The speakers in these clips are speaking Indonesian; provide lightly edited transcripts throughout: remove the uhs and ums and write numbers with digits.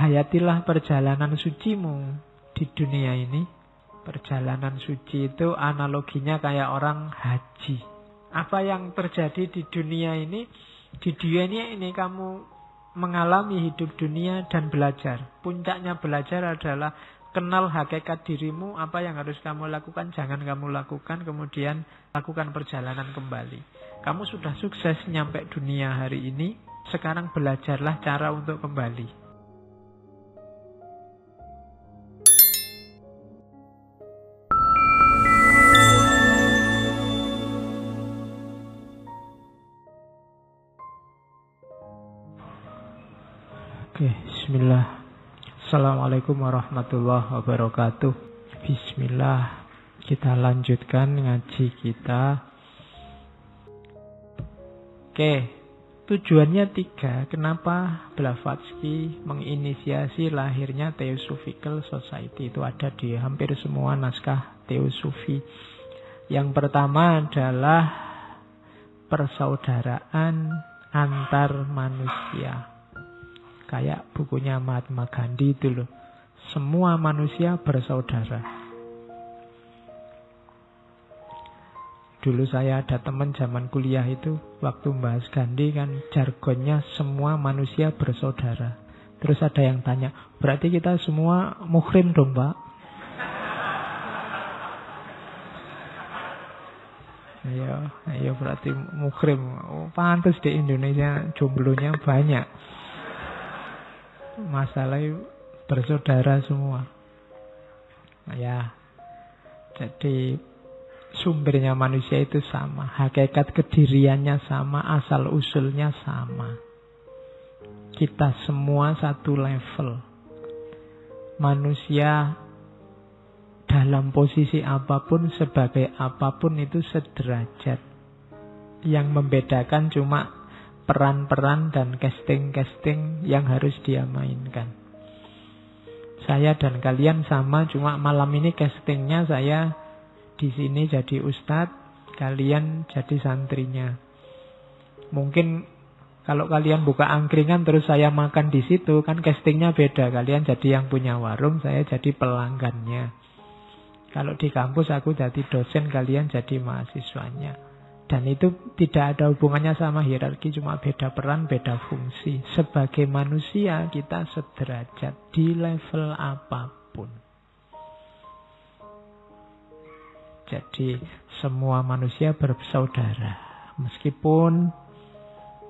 hayatilah perjalanan sucimu di dunia ini. Perjalanan suci itu analoginya kayak orang haji. Apa yang terjadi di dunia ini? Di dunia ini kamu mengalami hidup dunia dan belajar. Puncaknya belajar adalah kenal hakikat dirimu, apa yang harus kamu lakukan, jangan kamu lakukan, kemudian lakukan perjalanan kembali. Kamu sudah sukses nyampe dunia hari ini, sekarang belajarlah cara untuk kembali. Oke, bismillah. Assalamualaikum warahmatullahi wabarakatuh. Bismillah. Kita lanjutkan ngaji kita. Oke, tujuannya 3. Kenapa Blavatsky menginisiasi lahirnya Theosophical Society? Itu ada di hampir semua naskah Teosofi. Yang pertama adalah persaudaraan antar manusia. Kayak bukunya Mahatma Gandhi itu loh. Semua manusia bersaudara. Dulu saya ada teman zaman kuliah itu, waktu membahas Gandhi kan jargonnya semua manusia bersaudara. Terus ada yang tanya, berarti kita semua muhrim dong Pak? Ayo berarti muhrim. Oh, pantas di Indonesia jomblonya banyak. Masalahnya bersaudara semua. Ya, jadi sumbernya manusia itu sama, hakikat kediriannya sama, asal usulnya sama. Kita semua satu level. Manusia dalam posisi apapun, sebagai apapun itu sederajat. Yang membedakan cuma peran-peran dan casting-casting yang harus dia mainkan. Saya dan kalian sama, cuma malam ini castingnya saya di sini jadi ustadz, kalian jadi santrinya. Mungkin kalau kalian buka angkringan terus saya makan di situ, kan castingnya beda. Kalian jadi yang punya warung, saya jadi pelanggannya. Kalau di kampus aku jadi dosen, kalian jadi mahasiswanya. Dan itu tidak ada hubungannya sama hierarki, cuma beda peran, beda fungsi. Sebagai manusia kita sederajat di level apapun. Jadi semua manusia bersaudara. Meskipun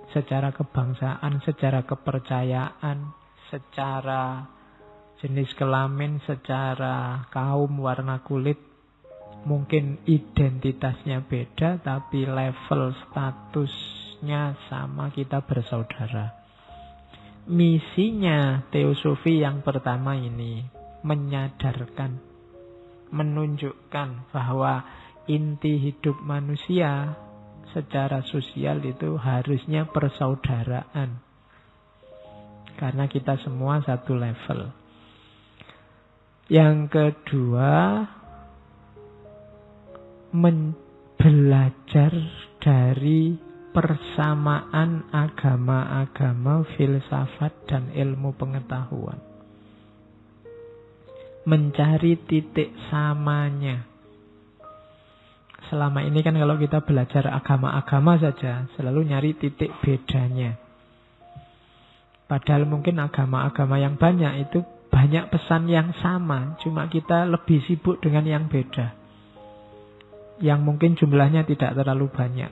secara kebangsaan, secara kepercayaan, secara jenis kelamin, secara kaum, warna kulit, mungkin identitasnya beda, tapi level statusnya sama, kita bersaudara. Misinya Teosofi yang pertama ini menyadarkan, menunjukkan bahwa inti hidup manusia secara sosial itu harusnya persaudaraan. Karena kita semua satu level. Yang kedua, belajar dari persamaan agama-agama, filsafat dan ilmu pengetahuan. Mencari titik samanya. Selama ini kan kalau kita belajar agama-agama saja, selalu nyari titik bedanya. Padahal mungkin agama-agama yang banyak itu banyak pesan yang sama, cuma kita lebih sibuk dengan yang beda, yang mungkin jumlahnya tidak terlalu banyak.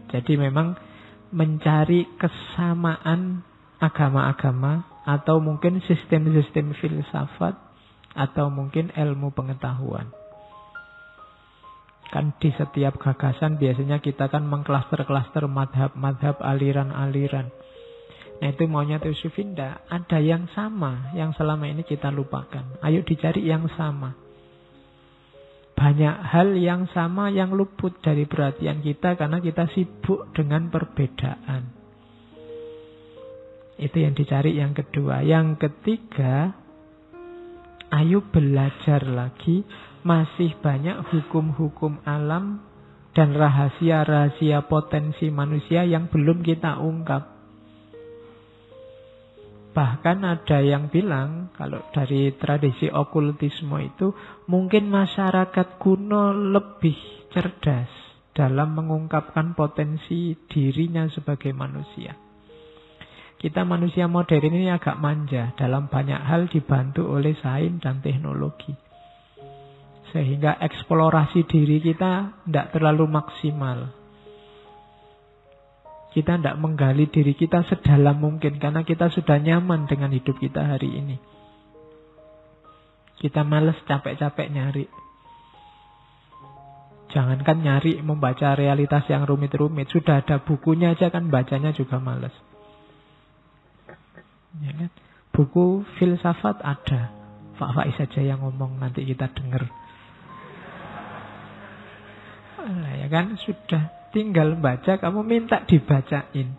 Jadi memang mencari kesamaan agama-agama, atau mungkin sistem-sistem filsafat, atau mungkin ilmu pengetahuan. Kan di setiap gagasan biasanya kita kan mengklaster-klaster madhab-madhab, aliran-aliran. Nah itu maunya Teosofi, ada yang sama yang selama ini kita lupakan. Ayo dicari yang sama. Banyak hal yang sama yang luput dari perhatian kita karena kita sibuk dengan perbedaan. Itu yang dicari yang kedua. Yang ketiga, ayo belajar lagi. Masih banyak hukum-hukum alam dan rahasia-rahasia potensi manusia yang belum kita ungkap. Bahkan ada yang bilang, kalau dari tradisi okultisme itu, mungkin masyarakat kuno lebih cerdas dalam mengungkapkan potensi dirinya sebagai manusia. Kita manusia modern ini agak manja, dalam banyak hal dibantu oleh sains dan teknologi. Sehingga eksplorasi diri kita tidak terlalu maksimal. Kita tidak menggali diri kita sedalam mungkin karena kita sudah nyaman dengan hidup kita hari ini. Kita males capek-capek nyari. Jangankan nyari membaca realitas yang rumit-rumit, sudah ada bukunya aja kan bacanya juga males. Ya kan? Buku filsafat ada. Pak Faiz saja yang ngomong, nanti kita dengar. Ya kan, sudah tinggal baca, kamu minta dibacain.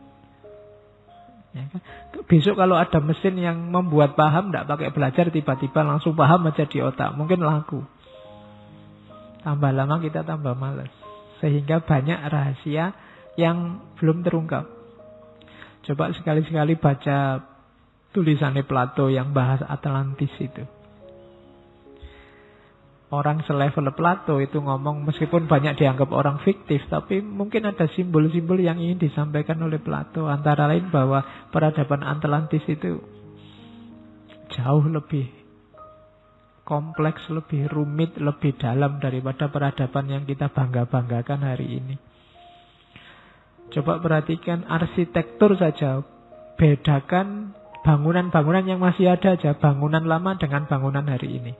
Ya kan? Besok kalau ada mesin yang membuat paham, tidak pakai belajar, tiba-tiba langsung paham aja di otak, mungkin laku. Tambah lama kita tambah malas. Sehingga banyak rahasia yang belum terungkap. Coba sekali-sekali baca tulisannya Plato yang bahas Atlantis itu. Orang selevel Plato itu ngomong, meskipun banyak dianggap orang fiktif, tapi mungkin ada simbol-simbol yang ingin disampaikan oleh Plato. Antara lain bahwa peradaban Atlantis itu jauh lebih kompleks, lebih rumit, lebih dalam daripada peradaban yang kita bangga-banggakan hari ini. Coba perhatikan arsitektur saja. Bedakan bangunan-bangunan yang masih ada aja, bangunan lama dengan bangunan hari ini.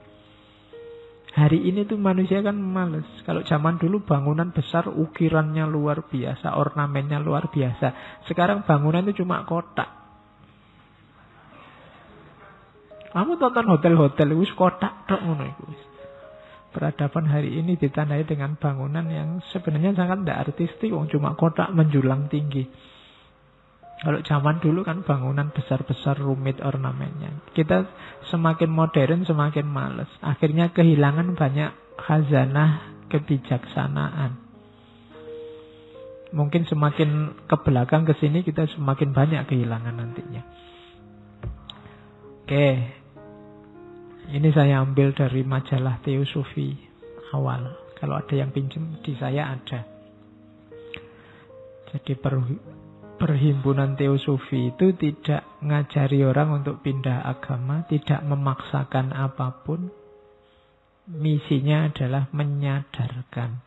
Hari ini tuh manusia kan males. Kalau zaman dulu bangunan besar, ukirannya luar biasa, ornamennya luar biasa. Sekarang bangunan itu cuma kotak. Kamu tonton hotel-hotel, wis kotak tok ngono iku. Peradaban hari ini ditandai dengan bangunan yang sebenarnya sangat tidak artistik, cuma kotak menjulang tinggi. Kalau zaman dulu kan bangunan besar-besar rumit ornamennya. Kita semakin modern semakin males. Akhirnya kehilangan banyak khazanah kebijaksanaan. Mungkin semakin ke belakang ke sini kita semakin banyak kehilangan nantinya. Oke. Ini saya ambil dari majalah Teosofi awal. Kalau ada yang pinjam di saya ada. Jadi Perhimpunan Teosofi itu tidak ngajari orang untuk pindah agama, tidak memaksakan apapun. Misinya adalah menyadarkan.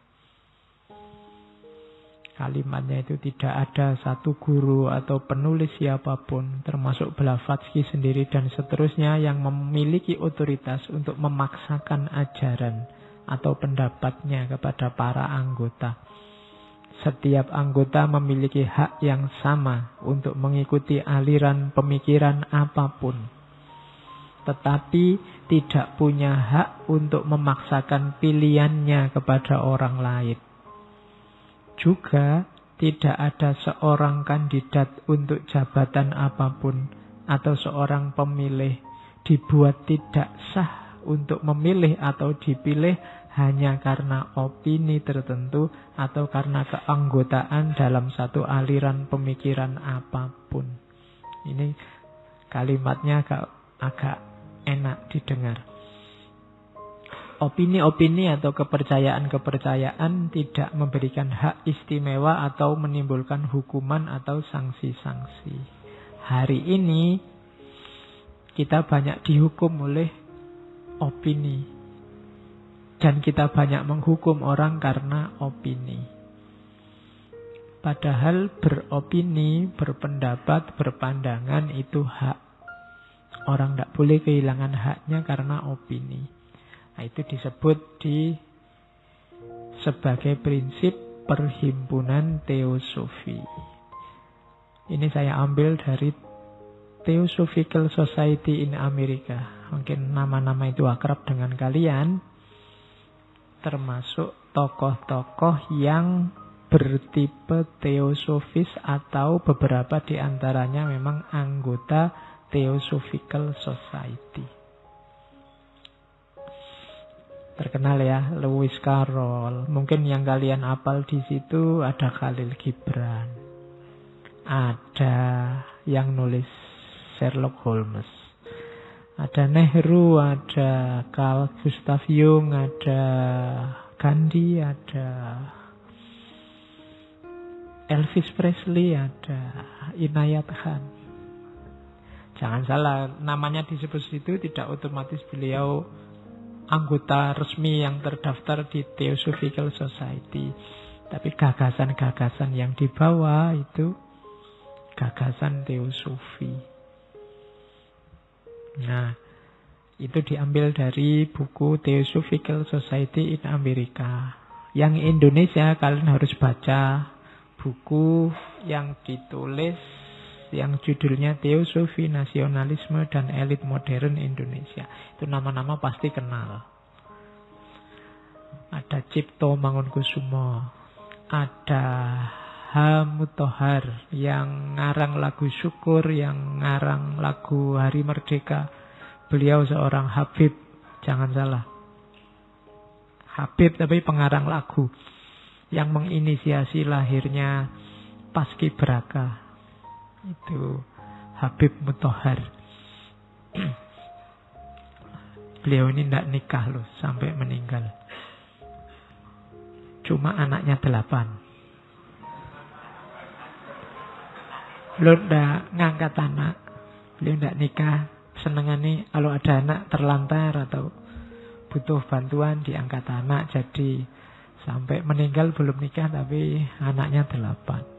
Kalimatnya itu tidak ada satu guru atau penulis siapapun, termasuk Blavatsky sendiri dan seterusnya, yang memiliki otoritas untuk memaksakan ajaran atau pendapatnya kepada para anggota. Setiap anggota memiliki hak yang sama untuk mengikuti aliran pemikiran apapun. Tetapi tidak punya hak untuk memaksakan pilihannya kepada orang lain. Juga tidak ada seorang kandidat untuk jabatan apapun atau seorang pemilih dibuat tidak sah untuk memilih atau dipilih hanya karena opini tertentu atau karena keanggotaan dalam satu aliran pemikiran apapun. Ini kalimatnya agak enak didengar. Opini-opini atau kepercayaan-kepercayaan tidak memberikan hak istimewa atau menimbulkan hukuman atau sanksi-sanksi. Hari ini kita banyak dihukum oleh opini. Dan kita banyak menghukum orang karena opini. Padahal beropini, berpendapat, berpandangan itu hak. Orang tidak boleh kehilangan haknya karena opini. Nah, itu disebut sebagai prinsip perhimpunan teosofi. Ini saya ambil dari Theosophical Society in America. Mungkin nama-nama itu akrab dengan kalian. Termasuk tokoh-tokoh yang bertipe teosofis atau beberapa di antaranya memang anggota Theosophical Society. Terkenal ya, Lewis Carroll. Mungkin yang kalian hafal di situ ada Khalil Gibran. Ada yang nulis Sherlock Holmes. Ada Nehru, ada Carl Gustav Jung, ada Gandhi, ada Elvis Presley, ada Inayat Khan. Jangan salah, namanya disebut situ tidak otomatis beliau anggota resmi yang terdaftar di Theosophical Society. Tapi gagasan-gagasan yang dibawa itu gagasan teosofi. Nah, itu diambil dari buku Theosophical Society in America. Yang Indonesia kalian harus baca buku yang ditulis yang judulnya Teosofi, Nasionalisme, dan Elit Modern Indonesia. Itu nama-nama pasti kenal. Ada Cipto Mangunkusumo, ada H. Mutahar yang ngarang lagu Syukur, yang ngarang lagu Hari Merdeka. Beliau seorang Habib, jangan salah. Habib tapi pengarang lagu yang menginisiasi lahirnya Paskibraka. Itu Habib Mutahar. Beliau ini tidak nikah loh sampai meninggal. Cuma anaknya 8. Beliau tidak ngangkat anak. Beliau tidak nikah. Senengannya kalau ada anak terlantar atau butuh bantuan diangkat anak. Jadi sampai meninggal belum nikah tapi anaknya 8.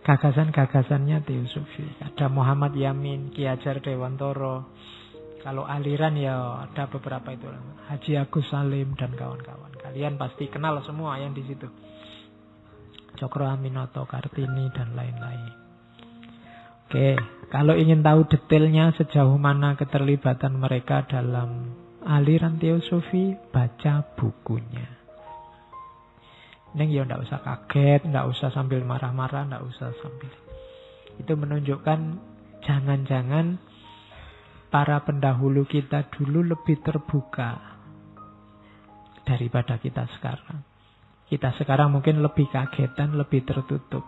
Gagasan-gagasannya teosofi. Ada Muhammad Yamin, Ki Hajar Dewantoro. Kalau aliran ya ada beberapa itu. Haji Agus Salim dan kawan-kawan. Kalian pasti kenal semua yang di situ. Cokro Aminoto, Kartini dan lain-lain. Oke, kalau ingin tahu detailnya sejauh mana keterlibatan mereka dalam aliran teosofi, baca bukunya. Neng ya ndak usah kaget, ndak usah sambil marah-marah, ndak usah sambil. Itu menunjukkan jangan-jangan para pendahulu kita dulu lebih terbuka daripada kita sekarang. Kita sekarang mungkin lebih kagetan, lebih tertutup.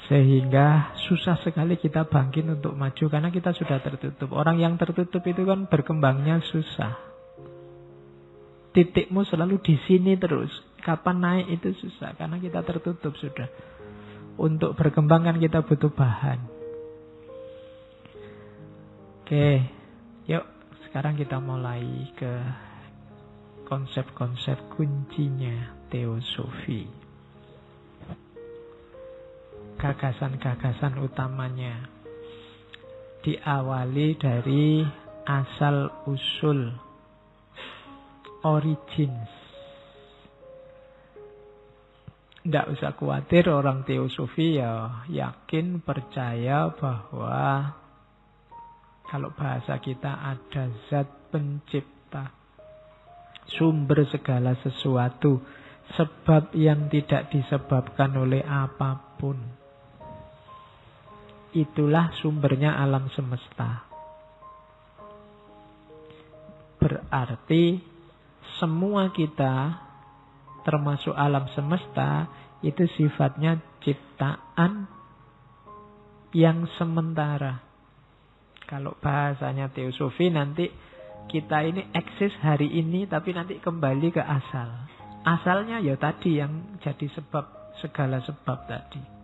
Sehingga susah sekali kita bangkit untuk maju karena kita sudah tertutup. Orang yang tertutup itu kan berkembangnya susah. Titikmu selalu di sini terus. Kapan naik itu susah karena kita tertutup sudah. Untuk berkembang kan kita butuh bahan. Oke, yuk sekarang kita mulai ke konsep-konsep kuncinya teosofi. Gagasan-gagasan utamanya diawali dari asal-usul, origins. Tidak usah khawatir, orang teosofi ya yakin, percaya bahwa kalau bahasa kita ada zat pencipta, sumber segala sesuatu, sebab yang tidak disebabkan oleh apapun. Itulah sumbernya alam semesta. Berarti semua kita, termasuk alam semesta, itu sifatnya ciptaan yang sementara. Kalau bahasanya teosofi nanti kita ini eksis hari ini tapi nanti kembali ke asal. Asalnya ya tadi yang jadi sebab, segala sebab tadi.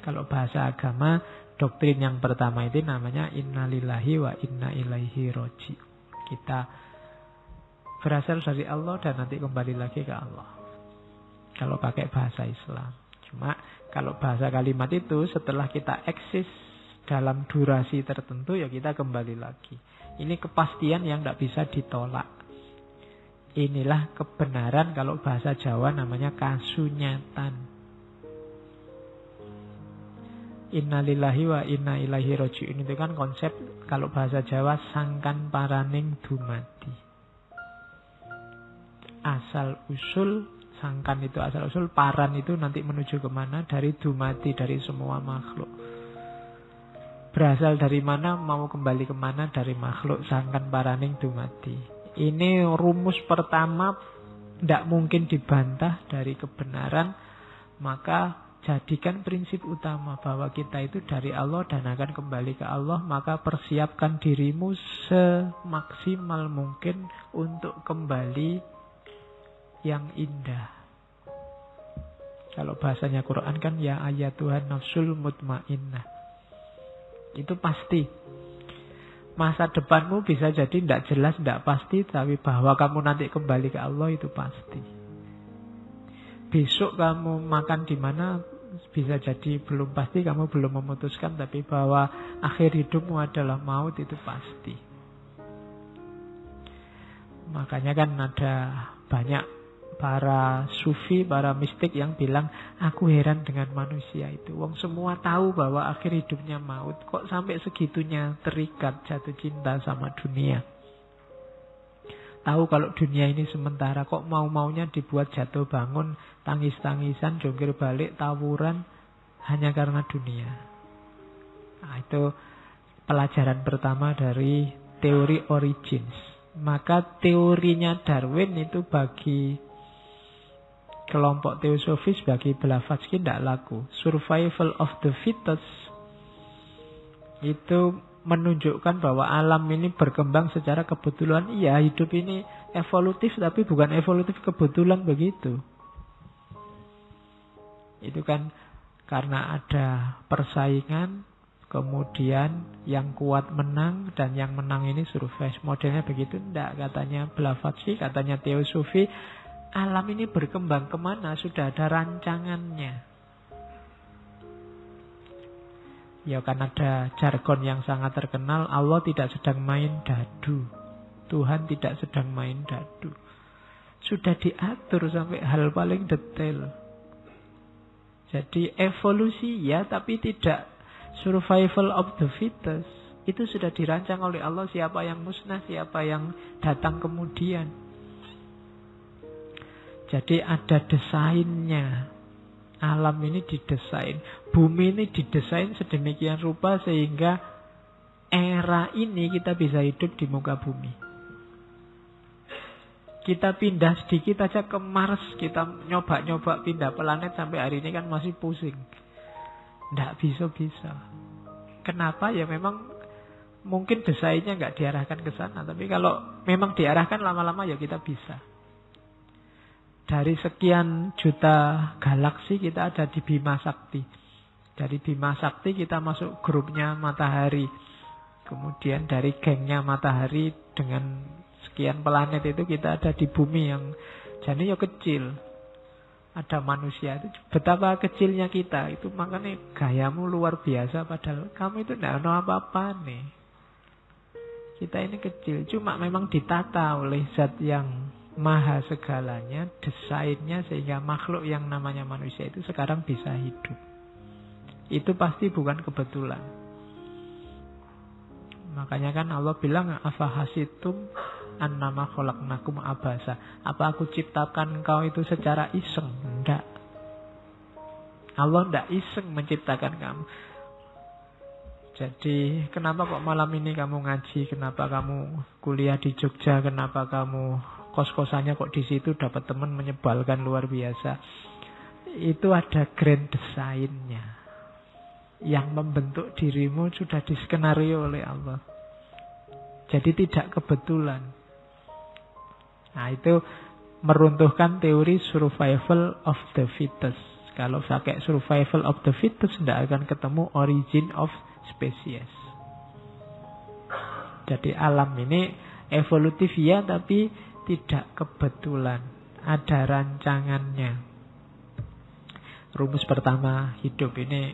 Kalau bahasa agama, doktrin yang pertama itu namanya innalillahi wa inna ilaihi roji. Kita berasal dari Allah dan nanti kembali lagi ke Allah. Kalau pakai bahasa Islam. Cuma kalau bahasa kalimat itu setelah kita eksis dalam durasi tertentu ya kita kembali lagi. Ini kepastian yang tidak bisa ditolak. Inilah kebenaran, kalau bahasa Jawa namanya kasunyatan. Innalillahi wa inna ilaihi roji'un itu kan konsep, kalau bahasa Jawa, sangkan paraning dumadi. Asal usul, sangkan itu asal usul, paran itu nanti menuju kemana, dari dumadi, dari semua makhluk. Berasal dari mana, mau kembali kemana, dari makhluk, sangkan paraning dumadi. Ini rumus pertama, tidak mungkin dibantah dari kebenaran, maka Jadikan prinsip utama bahwa kita itu dari Allah dan akan kembali ke Allah. Maka persiapkan dirimu semaksimal mungkin untuk kembali yang indah. Kalau bahasanya Quran kan ya ayatuhan nafsul mutmainnah. Itu pasti. Masa depanmu bisa jadi tidak jelas, tidak pasti. Tapi bahwa kamu nanti kembali ke Allah itu pasti. Besok kamu makan di mana bisa jadi belum pasti, kamu belum memutuskan. Tapi bahwa akhir hidupmu adalah maut itu pasti. Makanya kan ada banyak para sufi, para mistik yang bilang, aku heran dengan manusia itu. Wong semua tahu bahwa akhir hidupnya maut, kok sampai segitunya terikat jatuh cinta sama dunia. Tahu kalau dunia ini sementara, kok mau-maunya dibuat jatuh bangun, tangis-tangisan, jongkir balik, tawuran, hanya karena dunia. Nah, itu pelajaran pertama dari teori origins. Maka teorinya Darwin itu bagi kelompok teosofis, bagi Blavatsky tidak laku. Survival of the fittest itu menunjukkan bahwa alam ini berkembang secara kebetulan. Iya, hidup ini evolutif, tapi bukan evolutif kebetulan begitu. Itu kan karena ada persaingan, kemudian yang kuat menang, dan yang menang ini survive. Modelnya begitu. Tidak, katanya Blavatsky, katanya teosofi, alam ini berkembang kemana? Sudah ada rancangannya. Ya kan ada jargon yang sangat terkenal, Allah tidak sedang main dadu. Tuhan tidak sedang main dadu. Sudah diatur sampai hal paling detail. Jadi evolusi ya, tapi tidak survival of the fittest. Itu sudah dirancang oleh Allah, siapa yang musnah, siapa yang datang kemudian. Jadi ada desainnya. Alam ini didesain, bumi ini didesain sedemikian rupa sehingga era ini kita bisa hidup di muka bumi. Kita pindah sedikit aja ke Mars, kita nyoba-nyoba pindah planet sampai hari ini kan masih pusing. Nggak bisa-bisa. Kenapa? Ya memang mungkin desainnya nggak diarahkan ke sana. Tapi kalau memang diarahkan lama-lama ya kita bisa. Dari sekian juta galaksi kita ada di Bima Sakti. Dari Bima Sakti kita masuk grupnya Matahari. Kemudian dari gengnya Matahari dengan sekian planet itu kita ada di bumi yang jadi ya kecil. Ada manusia itu. Betapa kecilnya kita. Itu makanya gayamu luar biasa. Padahal kamu itu tidak ada apa-apa nih. Kita ini kecil. Cuma memang ditata oleh zat yang maha segalanya, desainnya sehingga makhluk yang namanya manusia itu sekarang bisa hidup. Itu pasti bukan kebetulan. Makanya kan Allah bilang, afahasitum annama khalaqnakum abasa. Apa aku ciptakan engkau itu secara iseng? Enggak. Allah enggak iseng menciptakan kamu. Jadi kenapa kok malam ini kamu ngaji? Kenapa kamu kuliah di Jogja? Kenapa kamu kos-kosannya kok di situ dapat teman menyebalkan luar biasa? Itu ada grand desainnya. Yang membentuk dirimu sudah diskenario oleh Allah. Jadi tidak kebetulan. Nah itu meruntuhkan teori survival of the fittest. Kalau pakai survival of the fittest tidak akan ketemu origin of species. Jadi alam ini evolutif ya, tapi tidak kebetulan. Ada rancangannya. Rumus pertama hidup ini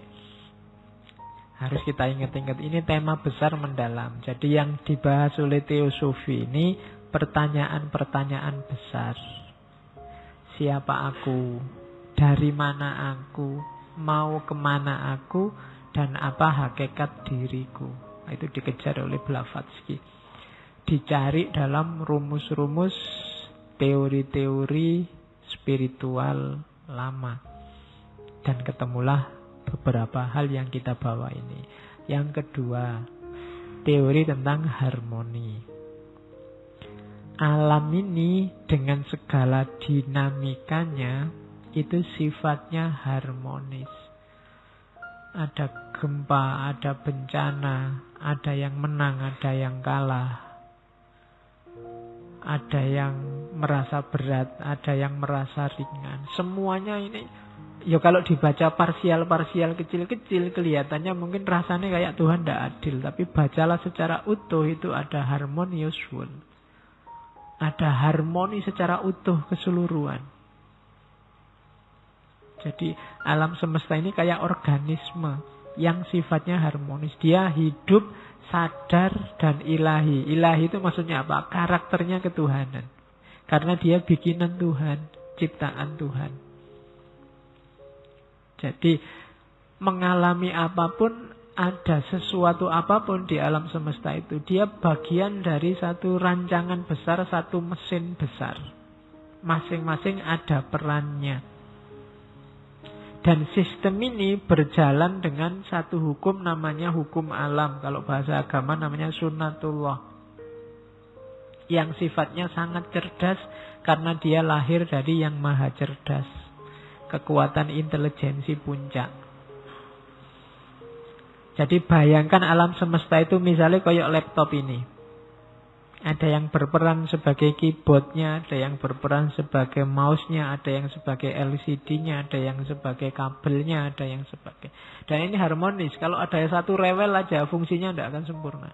harus kita ingat-ingat. Ini tema besar mendalam. Jadi yang dibahas oleh teosofi ini pertanyaan-pertanyaan besar. Siapa aku? Dari mana aku? Mau kemana aku? Dan apa hakikat diriku? Nah, itu dikejar oleh Blavatsky. Dicari dalam rumus-rumus teori-teori spiritual lama. Dan ketemulah beberapa hal yang kita bawa ini. Yang kedua, teori tentang harmoni. Alam ini dengan segala dinamikanya itu sifatnya harmonis. Ada gempa, ada bencana, ada yang menang, ada yang kalah. Ada yang merasa berat, ada yang merasa ringan. Semuanya ini, ya kalau dibaca parsial-parsial kecil-kecil, kelihatannya mungkin rasanya kayak Tuhan tidak adil. Tapi bacalah secara utuh, itu ada harmonious whole. Ada harmoni secara utuh keseluruhan. Jadi alam semesta ini kayak organisme yang sifatnya harmonis. Dia hidup, sadar, dan ilahi. Ilahi itu maksudnya apa? Karakternya ketuhanan. Karena dia bikinan Tuhan, ciptaan Tuhan. Jadi mengalami apapun, ada sesuatu apapun di alam semesta itu, dia bagian dari satu rancangan besar, satu mesin besar. Masing-masing ada perannya. Dan sistem ini berjalan dengan satu hukum, namanya hukum alam. Kalau bahasa agama namanya sunnatullah. Yang sifatnya sangat cerdas karena dia lahir dari yang maha cerdas. Kekuatan intelijensi puncak. Jadi bayangkan alam semesta itu misalnya kayak laptop ini. Ada yang berperan sebagai keyboardnya, ada yang berperan sebagai mouse-nya, ada yang sebagai LCD-nya, ada yang sebagai kabelnya, ada yang sebagai... Dan ini harmonis. Kalau ada satu rewel aja, fungsinya tidak akan sempurna.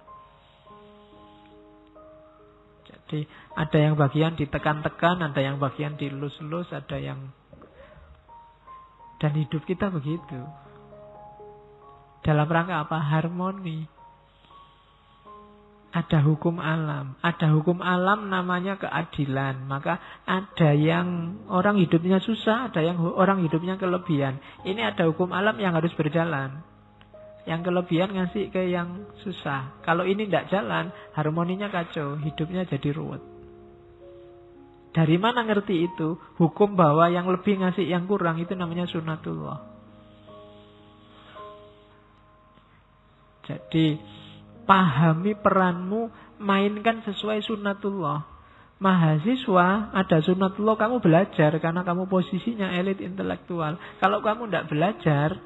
Jadi ada yang bagian ditekan-tekan, ada yang bagian dilus-lus, ada yang... Dan hidup kita begitu. Dalam rangka apa? Harmoni. Ada hukum alam. Ada hukum alam namanya keadilan. Maka ada yang orang hidupnya susah, ada yang orang hidupnya kelebihan. Ini ada hukum alam yang harus berjalan. Yang kelebihan ngasih ke yang susah. Kalau ini tidak jalan, harmoninya kacau, hidupnya jadi ruwet. Dari mana ngerti itu? Hukum bahwa yang lebih ngasih yang kurang, itu namanya sunnatullah. Jadi pahami peranmu, mainkan sesuai sunnatullah. Mahasiswa, ada sunnatullah, kamu belajar karena kamu posisinya elit intelektual. Kalau kamu tidak belajar,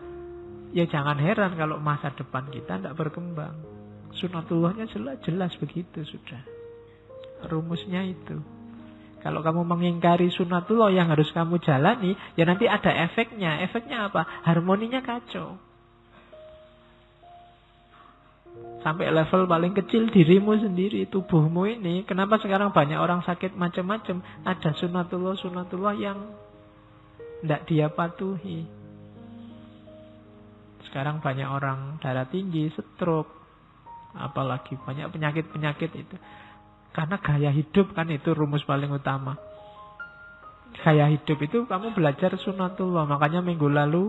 ya jangan heran kalau masa depan kita tidak berkembang. Sunnatullahnya jelas begitu sudah. Rumusnya itu. Kalau kamu mengingkari sunnatullah yang harus kamu jalani, ya nanti ada efeknya. Efeknya apa? Harmoninya kacau. Sampai level paling kecil dirimu sendiri, tubuhmu ini. Kenapa sekarang banyak orang sakit macam-macam? Ada sunnatullah yang tidak dia patuhi. Sekarang banyak orang darah tinggi, stroke, apalagi banyak penyakit-penyakit itu. Karena gaya hidup kan itu rumus paling utama. Gaya hidup itu kamu belajar sunnatullah. Makanya minggu lalu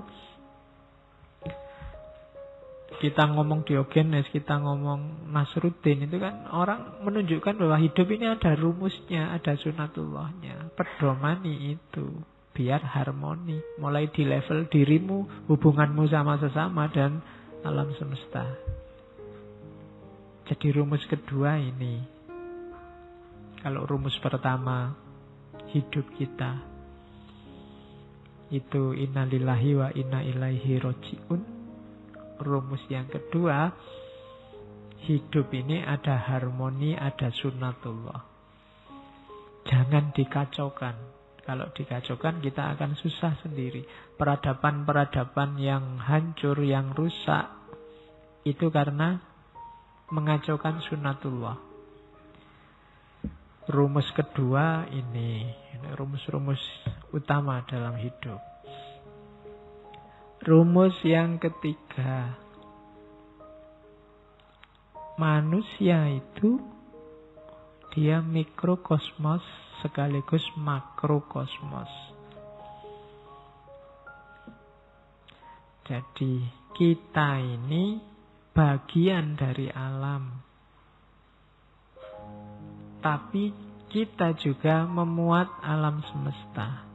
kita ngomong Diogenes, kita ngomong Nasruddin, itu kan orang menunjukkan bahwa hidup ini ada rumusnya, ada sunnatullahnya. Pedomani itu biar harmoni. Mulai di level dirimu, hubunganmu sama sesama dan alam semesta. Jadi rumus kedua ini. Kalau rumus pertama hidup kita itu innalillahi wa inna ilaihi roji'un. Rumus yang kedua, hidup ini ada harmoni, ada sunnatullah. Jangan dikacaukan. Kalau dikacaukan kita akan susah sendiri. Peradaban-peradaban yang hancur, yang rusak, itu karena mengacaukan sunnatullah. Rumus kedua ini rumus-rumus utama dalam hidup. Rumus yang ketiga, manusia itu dia mikrokosmos sekaligus makrokosmos. Jadi kita ini bagian dari alam. Tapi kita juga memuat alam semesta.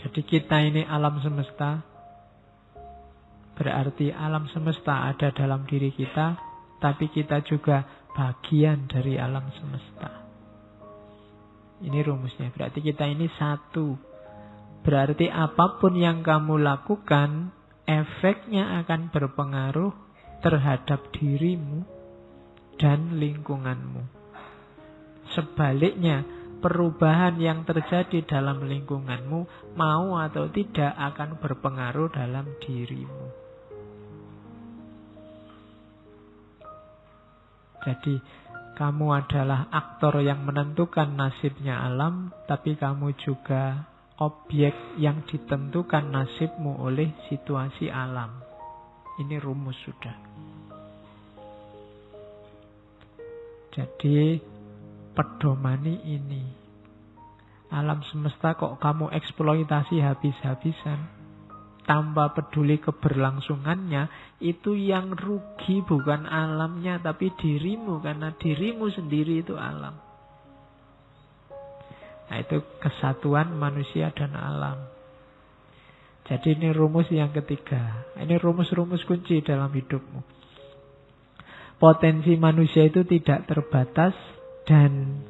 Jadi kita ini alam semesta, berarti alam semesta ada dalam diri kita, tapi kita juga bagian dari alam semesta. Ini rumusnya. Berarti kita ini satu. Berarti apapun yang kamu lakukan, efeknya akan berpengaruh terhadap dirimu dan lingkunganmu. Sebaliknya, perubahan yang terjadi dalam lingkunganmu, mau atau tidak, akan berpengaruh dalam dirimu. Jadi, kamu adalah aktor yang menentukan nasibnya alam, tapi kamu juga objek yang ditentukan nasibmu oleh situasi alam. Ini rumus sudah. Jadi, pedomani ini. Alam semesta kok kamu eksploitasi habis-habisan, tanpa peduli keberlangsungannya, itu yang rugi bukan alamnya, tapi dirimu, karena dirimu sendiri itu alam. Nah, itu kesatuan manusia dan alam. Jadi ini rumus yang ketiga. Ini rumus-rumus kunci dalam hidupmu. Potensi manusia itu tidak terbatas dan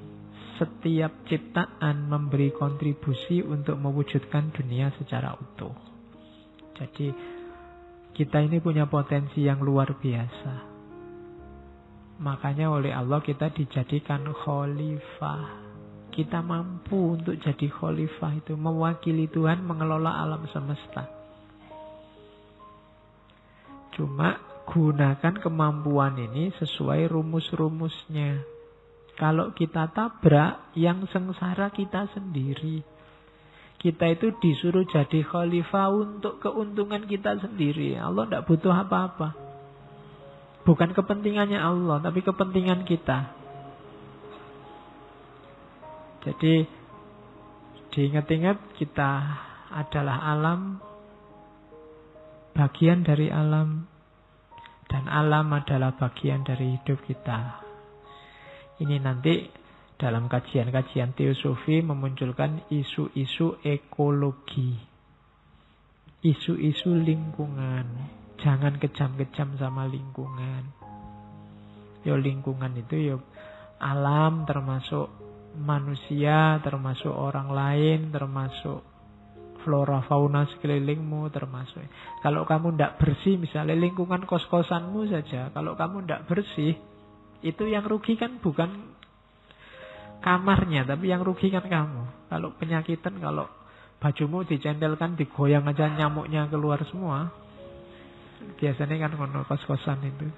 setiap ciptaan memberi kontribusi untuk mewujudkan dunia secara utuh. Jadi kita ini punya potensi yang luar biasa. Makanya oleh Allah kita dijadikan khalifah. Kita mampu untuk jadi khalifah itu, mewakili Tuhan mengelola alam semesta. Cuma gunakan kemampuan ini sesuai rumus-rumusnya. Kalau kita tabrak, yang sengsara kita sendiri. Kita itu disuruh jadi khalifah untuk keuntungan kita sendiri. Allah tidak butuh apa-apa. Bukan kepentingannya Allah, tapi kepentingan kita. Jadi diingat-ingat kita adalah alam, bagian dari alam, dan alam adalah bagian dari hidup kita. Ini nanti dalam kajian-kajian teosofi memunculkan isu-isu ekologi, isu-isu lingkungan. Jangan kejam-kejam sama lingkungan. Yo lingkungan itu yo alam, termasuk manusia, termasuk orang lain, termasuk flora fauna sekelilingmu, termasuk. Kalau kamu tidak bersih, misalnya lingkungan kos-kosanmu saja, kalau kamu tidak bersih, itu yang rugi kan bukan kamarnya, tapi yang rugi kan kamu. Kalau penyakitan, kalau bajumu dicentelkan, digoyang aja nyamuknya keluar semua. Biasanya kan kono kos-kosan itu.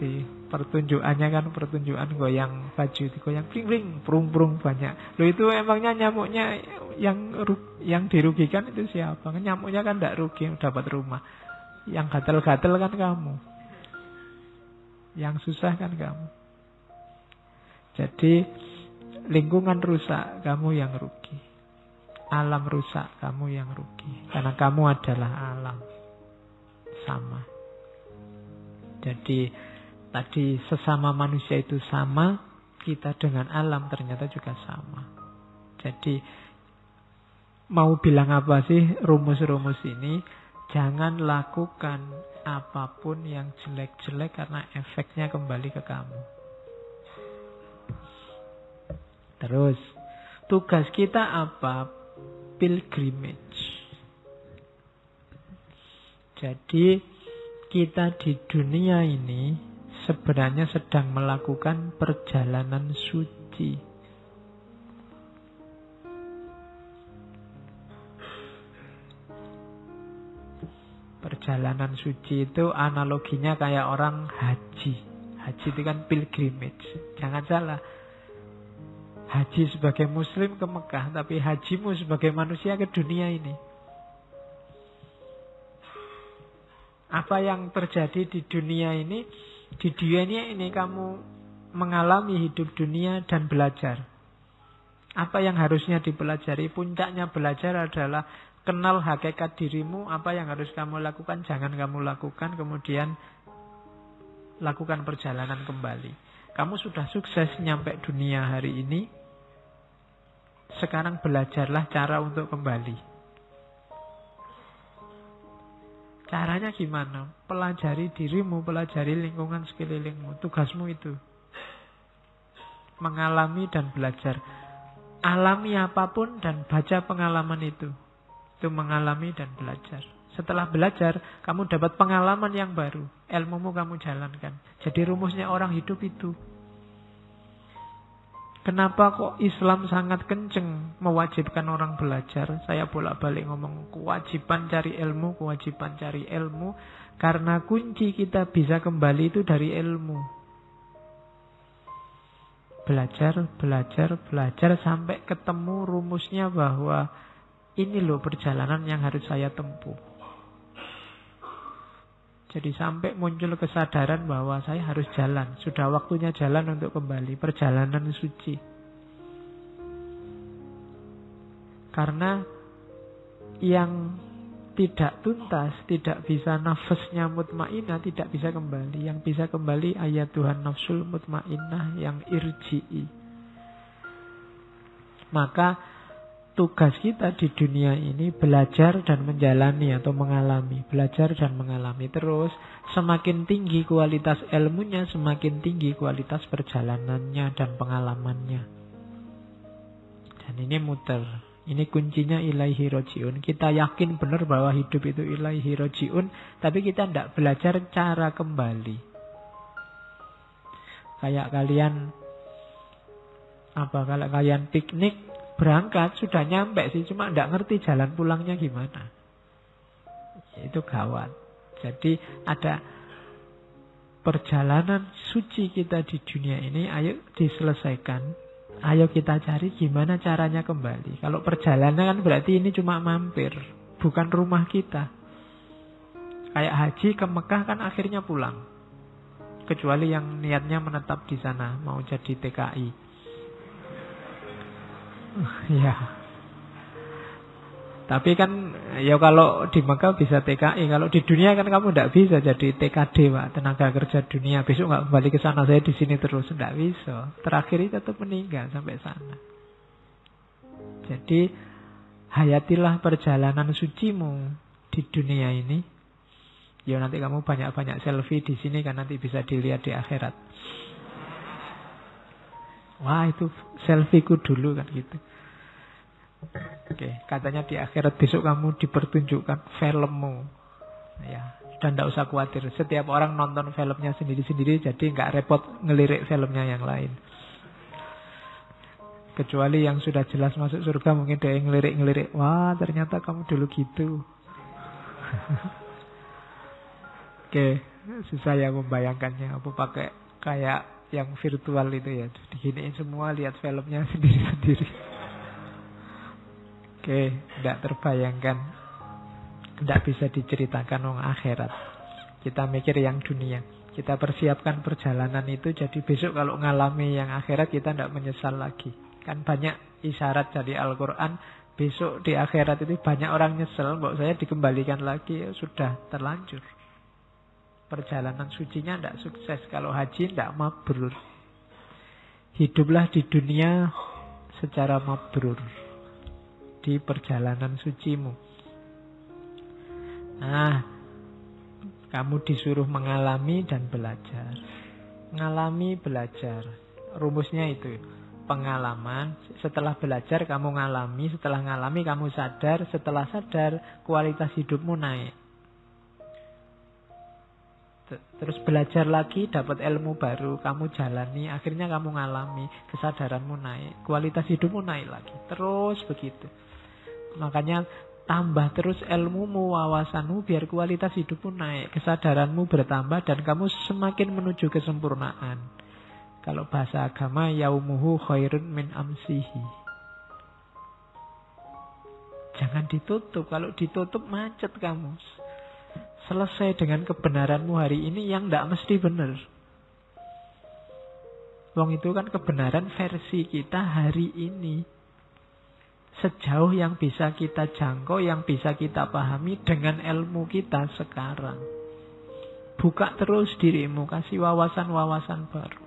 Di pertunjukannya kan pertunjukan goyang baju, digoyang pring-pring, prung-prung banyak. Loh itu emangnya nyamuknya yang dirugikan itu siapa? Nyamuknya kan tidak rugi, dapat rumah. Yang gatel-gatel kan kamu. Yang susah kan kamu. Jadi lingkungan rusak, kamu yang rugi. Alam rusak, kamu yang rugi. Karena kamu adalah alam. Sama. Jadi tadi sesama manusia itu sama, kita dengan alam ternyata juga sama. Jadi mau bilang apa sih rumus-rumus ini? Jangan lakukan apapun yang jelek-jelek karena efeknya kembali ke kamu. Terus, tugas kita apa? Pilgrimage. Jadi, kita di dunia ini sebenarnya sedang melakukan perjalanan suci. Perjalanan suci itu analoginya kayak orang haji. Haji itu kan pilgrimage. Jangan salah. Haji sebagai muslim ke Mekah, tapi hajimu sebagai manusia ke dunia ini. Apa yang terjadi di dunia ini? Di dunia ini kamu mengalami hidup dunia dan belajar. Apa yang harusnya dipelajari? Puncaknya belajar adalah kenal hakikat dirimu. Apa yang harus kamu lakukan, jangan kamu lakukan. Kemudian lakukan perjalanan kembali. Kamu sudah sukses nyampe dunia hari ini. Sekarang belajarlah cara untuk kembali. Caranya gimana? Pelajari dirimu, pelajari lingkungan sekelilingmu. Tugasmu itu. mengalami dan belajar. Alami apapun dan baca pengalaman itu. Itu mengalami dan belajar. Setelah belajar, kamu dapat pengalaman yang baru. Ilmumu kamu jalankan. Jadi rumusnya orang hidup itu. Kenapa kok Islam sangat kenceng mewajibkan orang belajar? Saya bolak-balik ngomong kewajiban cari ilmu, kewajiban cari ilmu. Karena kunci kita bisa kembali itu dari ilmu. Belajar, belajar, belajar sampai ketemu rumusnya bahwa ini loh perjalanan yang harus saya tempuh. Jadi sampai muncul kesadaran bahwa saya harus jalan. Sudah waktunya jalan untuk kembali. Perjalanan suci. Karena yang tidak tuntas, tidak bisa nafasnya mutmainah, tidak bisa kembali. Yang bisa kembali ayat Tuhan nafsul mutmainah yang irji'i. Maka tugas kita di dunia ini belajar dan menjalani atau mengalami. Belajar dan mengalami. Terus semakin tinggi kualitas ilmunya, semakin tinggi kualitas perjalanannya dan pengalamannya. Dan ini muter. Ini kuncinya ilaihi roji'un. Kita yakin benar bahwa hidup itu ilaihi roji'un. Tapi kita tidak belajar cara kembali. Kayak kalian kalau kalian piknik, berangkat sudah nyampe sih, cuma tidak ngerti jalan pulangnya gimana. Itu gawat. Jadi ada perjalanan suci kita di dunia ini, ayo diselesaikan. Ayo kita cari gimana caranya kembali. Kalau perjalanan kan berarti ini cuma mampir, bukan rumah kita. Kayak haji ke Mekah kan akhirnya pulang. Kecuali yang niatnya menetap di sana, mau jadi TKI. Ya. Tapi kan ya kalau di Mekah bisa TKI, kalau di dunia kan kamu tidak bisa jadi TKD, Pak, tenaga kerja dunia. Besok nggak kembali ke sana, saya di sini terus, tidak bisa. Terakhir itu tetap meninggal sampai sana. Jadi hayatilah perjalanan sucimu di dunia ini. Ya nanti kamu banyak-banyak selfie di sini kan nanti bisa dilihat di akhirat. Wah itu selfieku dulu kan gitu. Oke, katanya di akhirat besok kamu dipertunjukkan filmmu. Ya, dan tidak usah khawatir. Setiap orang nonton filmnya sendiri-sendiri, jadi nggak repot ngelirik filmnya yang lain. Kecuali yang sudah jelas masuk surga, mungkin dia ngelirik-ngelirik. Wah, ternyata kamu dulu gitu. Oke, susah ya membayangkannya. Aku pakai kayak yang virtual itu ya. Diginiin semua, lihat filmnya sendiri-sendiri. Oke, tidak terbayangkan. Tidak bisa diceritakan orang akhirat. Kita mikir yang dunia. Kita persiapkan perjalanan itu. Jadi besok kalau ngalami yang akhirat kita tidak menyesal lagi. Kan banyak isyarat dari Al-Quran. Besok di akhirat itu banyak orang nyesel. Bahwa saya dikembalikan lagi. Ya sudah terlanjur. Perjalanan sucinya tidak sukses. Kalau haji tidak mabrur. Hiduplah di dunia secara mabrur. Di perjalanan sucimu. Nah, kamu disuruh mengalami dan belajar. Mengalami, belajar. Rumusnya itu. Pengalaman. Setelah belajar kamu ngalami. Setelah ngalami kamu sadar. Setelah sadar kualitas hidupmu naik. Terus belajar lagi, dapat ilmu baru, kamu jalani, akhirnya kamu ngalami, kesadaranmu naik, kualitas hidupmu naik lagi. Terus begitu. Makanya tambah terus ilmumu, wawasanmu, biar kualitas hidupmu naik, kesadaranmu bertambah, dan kamu semakin menuju kesempurnaan. Kalau bahasa agama, yaumuhu khairun min amsihi. Jangan ditutup, kalau ditutup macet kamu. Selesai dengan kebenaranmu hari ini yang tidak mesti benar. Wong itu kan kebenaran versi kita hari ini. Sejauh yang bisa kita jangkau, yang bisa kita pahami dengan ilmu kita sekarang. Buka terus dirimu, kasih wawasan-wawasan baru.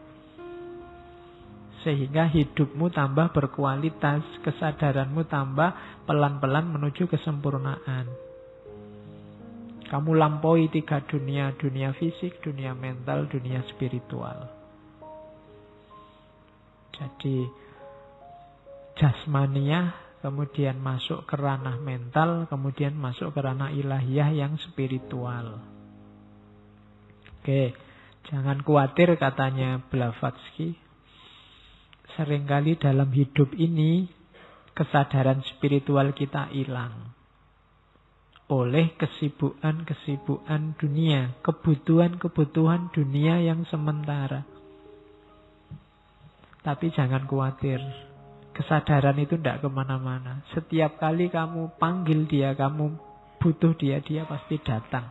Sehingga hidupmu tambah berkualitas, kesadaranmu tambah pelan-pelan menuju kesempurnaan. Kamu lampaui 3 dunia, dunia fisik, dunia mental, dunia spiritual. Jadi jasmaniah, kemudian masuk ke ranah mental, kemudian masuk ke ranah ilahiyah yang spiritual. Oke, jangan khawatir katanya Blavatsky. Seringkali dalam hidup ini kesadaran spiritual kita hilang oleh kesibukan dunia, kebutuhan dunia yang sementara. Tapi jangan khawatir, kesadaran itu tidak kemana-mana. Setiap kali kamu panggil dia, kamu butuh dia, dia pasti datang.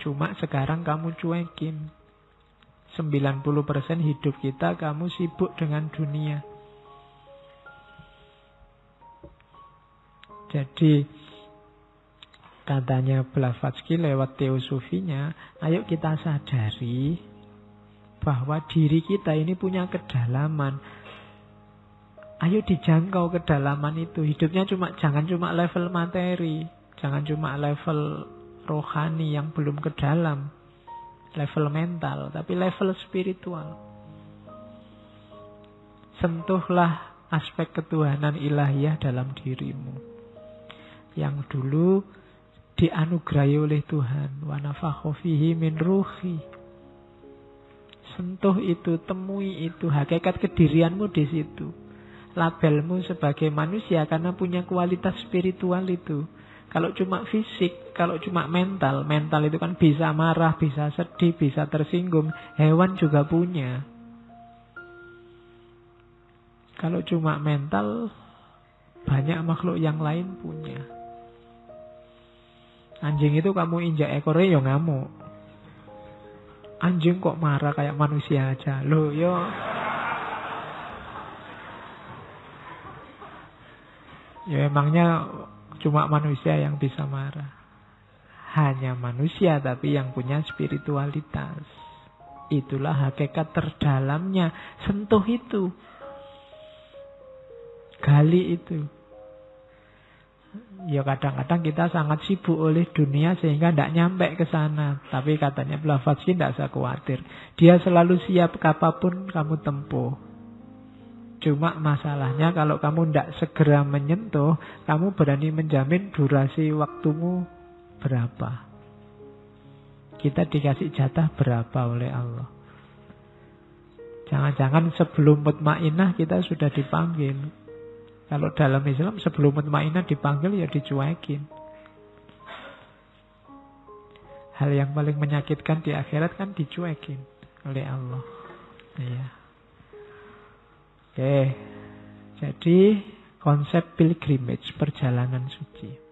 Cuma sekarang kamu cuekin. 90% hidup kita kamu sibuk dengan dunia. Jadi katanya Blavatsky lewat teosofinya, ayo kita sadari bahwa diri kita ini punya kedalaman. Ayo dijangkau kedalaman itu. Hidupnya jangan cuma level materi, jangan cuma level rohani yang belum ke dalam, level mental, tapi level spiritual. Sentuhlah aspek ketuhanan ilahiyah dalam dirimu yang dulu dianugerahi oleh Tuhan. Wa nafakha fihi min ruhi. Sentuh itu, temui itu, hakikat kedirianmu di situ. Labelmu sebagai manusia karena punya kualitas spiritual itu. Kalau cuma fisik, kalau cuma mental itu kan bisa marah, bisa sedih, bisa tersinggung. Hewan juga punya. Kalau cuma mental, banyak makhluk yang lain punya. Anjing itu kamu injak ekornya ya ngamuk. Anjing kok marah kayak manusia aja. Loh yo. Ya emangnya cuma manusia yang bisa marah. Hanya manusia tapi yang punya spiritualitas. Itulah hakikat terdalamnya. Sentuh itu. Gali itu. Ya kadang-kadang kita sangat sibuk oleh dunia sehingga tidak nyampe ke sana. Tapi katanya Blavatsky tidak usah khawatir. Dia selalu siap apapun kamu tempuh. Cuma masalahnya kalau kamu tidak segera menyentuh, kamu berani menjamin durasi waktumu berapa? Kita dikasih jatah berapa oleh Allah? Jangan-jangan sebelum mutmainah kita sudah dipanggil. Kalau dalam Islam sebelum mutmainah dipanggil ya dicuekin. Hal yang paling menyakitkan di akhirat kan dicuekin oleh Allah. Iya. Oke. Jadi konsep pilgrimage, perjalanan suci.